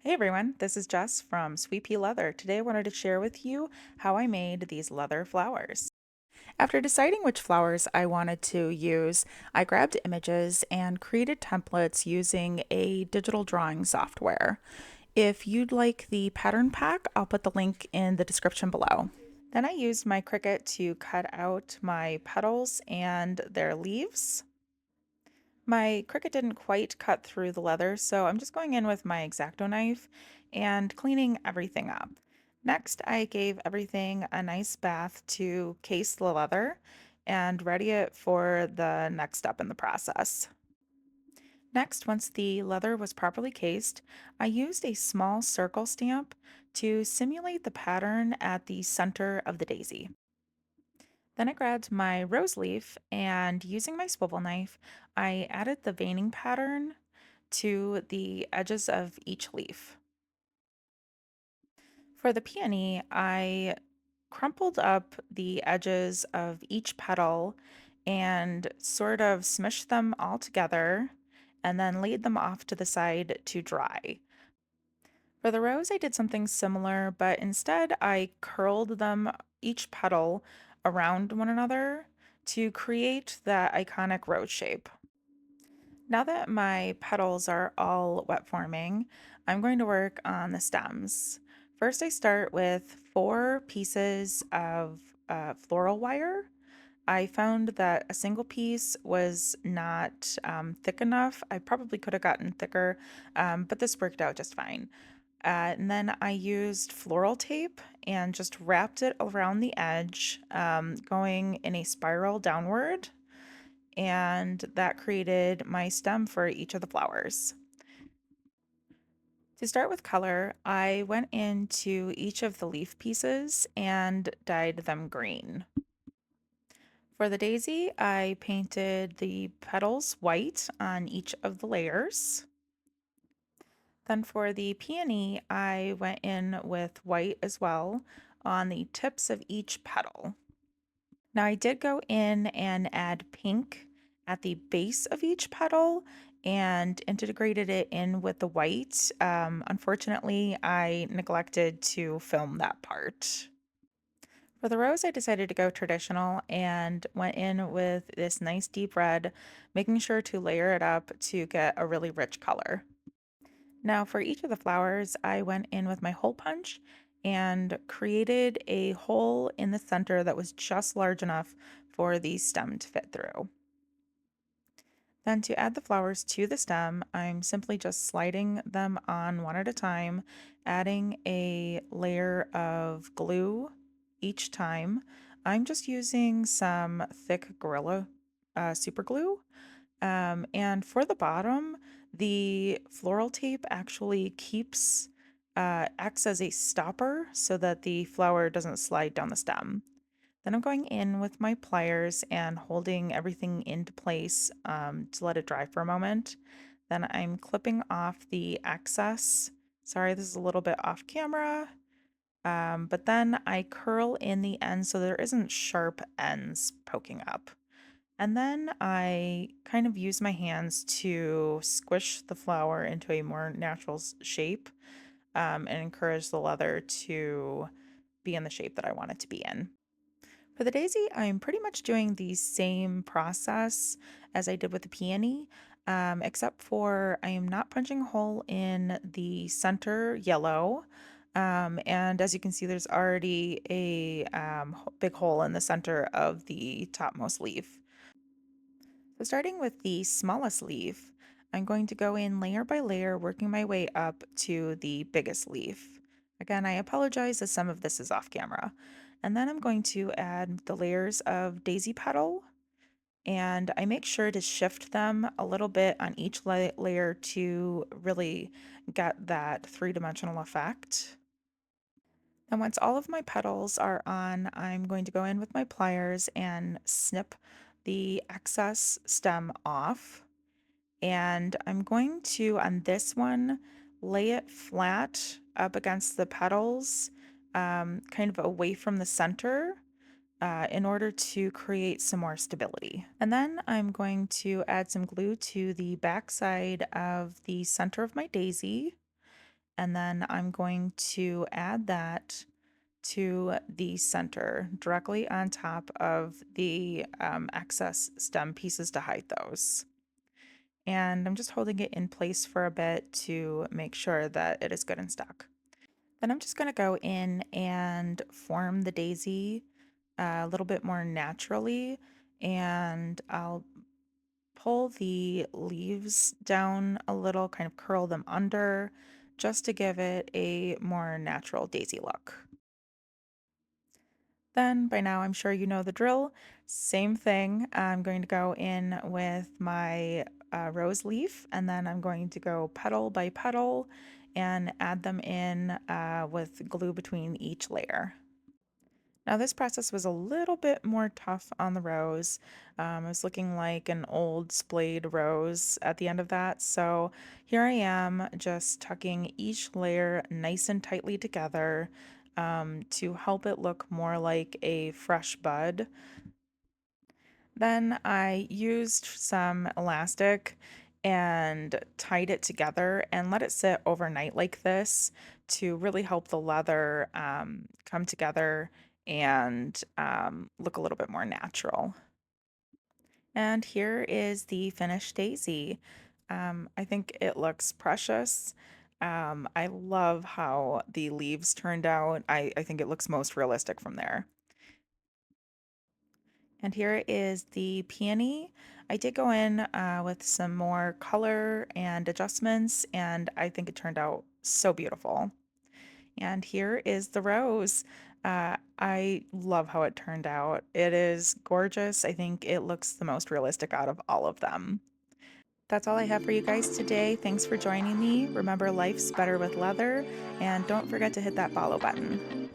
Hey everyone, this is Jess from Sweet Pea Leather. Today I wanted to share with you how I made these leather flowers. After deciding which flowers I wanted to use, I grabbed images and created templates using a digital drawing software. If you'd like the pattern pack, I'll put the link in the description below. Then I used my Cricut to cut out my petals and their leaves. My Cricut didn't quite cut through the leather, so I'm just going in with my X-Acto knife and cleaning everything up. Next, I gave everything a nice bath to case the leather and ready it for the next step in the process. Next, once the leather was properly cased, I used a small circle stamp to simulate the pattern at the center of the daisy. Then I grabbed my rose leaf and using my swivel knife, I added the veining pattern to the edges of each leaf. For the peony, I crumpled up the edges of each petal and sort of smushed them all together and then laid them off to the side to dry. For the rose, I did something similar, but instead I curled them each petal around one another to create that iconic rose shape. Now that my petals are all wet forming, I'm going to work on the stems. First, I start with 4 pieces of floral wire. I found that a single piece was not thick enough. I probably could have gotten thicker, but this worked out just fine. And then I used floral tape and just wrapped it around the edge, going in a spiral downward, and that created my stem for each of the flowers. To start with color, I went into each of the leaf pieces and dyed them green. For the daisy, I painted the petals white on each of the layers. Then for the peony, I went in with white as well on the tips of each petal. Now I did go in and add pink at the base of each petal and integrated it in with the white. Unfortunately, I neglected to film that part. For the rose, I decided to go traditional and went in with this nice deep red, making sure to layer it up to get a really rich color. Now for each of the flowers, I went in with my hole punch and created a hole in the center that was just large enough for the stem to fit through. Then to add the flowers to the stem, I'm simply just sliding them on one at a time, adding a layer of glue each time. I'm just using some thick Gorilla super glue, and for the bottom, the floral tape actually acts as a stopper so that the flower doesn't slide down the stem. Then I'm going in with my pliers and holding everything into place to let it dry for a moment. Then I'm clipping off the excess. Sorry, this is a little bit off camera. But then I curl in the end so there isn't sharp ends poking up. And then I kind of use my hands to squish the flower into a more natural shape, and encourage the leather to be in the shape that I want it to be in. For the daisy, I'm pretty much doing the same process as I did with the peony, except for I am not punching a hole in the center yellow. And as you can see, there's already a big hole in the center of the topmost leaf. So starting with the smallest leaf, I'm going to go in layer by layer, working my way up to the biggest leaf. Again, I apologize as some of this is off camera. And then I'm going to add the layers of daisy petal, and I make sure to shift them a little bit on each layer to really get that three-dimensional effect. And once all of my petals are on, I'm going to go in with my pliers and snip the excess stem off. And I'm going to, on this one, lay it flat up against the petals, kind of away from the center, in order to create some more stability. And then I'm going to add some glue to the back side of the center of my daisy. and then I'm going to add that to the center directly on top of the excess stem pieces to hide those. And I'm just holding it in place for a bit to make sure that it is good and stuck. Then I'm just going to go in and form the daisy a little bit more naturally, and I'll pull the leaves down a little, kind of curl them under, just to give it a more natural daisy look. Then by now I'm sure you know the drill. Same thing. I'm going to go in with my rose leaf, and then I'm going to go petal by petal and add them in with glue between each layer. Now, this process was a little bit more tough on the rose. It was looking like an old splayed rose at the end of that. So here I am just tucking each layer nice and tightly together to help it look more like a fresh bud. Then I used some elastic and tied it together and let it sit overnight like this to really help the leather come together and look a little bit more natural. And here is the finished daisy. I think it looks precious. I love how the leaves turned out. I think it looks most realistic from there. And here is the peony. I did go in with some more color and adjustments, and I think it turned out so beautiful. And here is the rose. I love how it turned out. It is gorgeous. I think it looks the most realistic out of all of them. That's all I have for you guys today. Thanks for joining me. Remember, life's better with leather, and don't forget to hit that follow button.